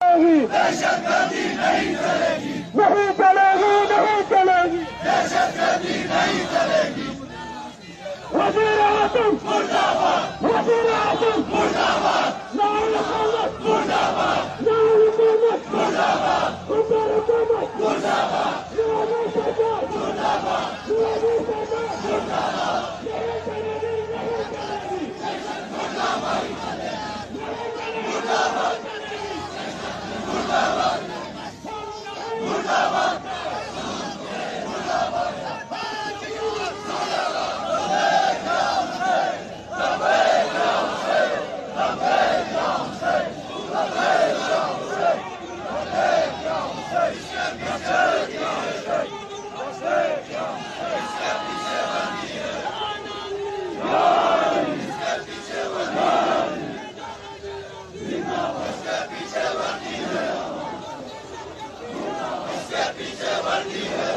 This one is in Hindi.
चलेगी, दहशतगर्दी नहीं चलेगी, नहीं चलेगी, नहीं चलेगी। दहशतगर्दी नहीं चलेगी। वज़ीर आज़म मुर्दाबाद, वज़ीर आज़म मुर्दाबाद, नायब हुकूमत मुर्दाबाद, नायब हुकूमत मुर्दाबाद, ऊपर हुकूमत मुर्दाबाद, नूरानी सरकार मुर्दाबाद, नूरानी सरकार मुर्दाबाद, नहीं चलेगी, नहीं चलेगी। मुर्दाबाद, पीछे वर्दी है।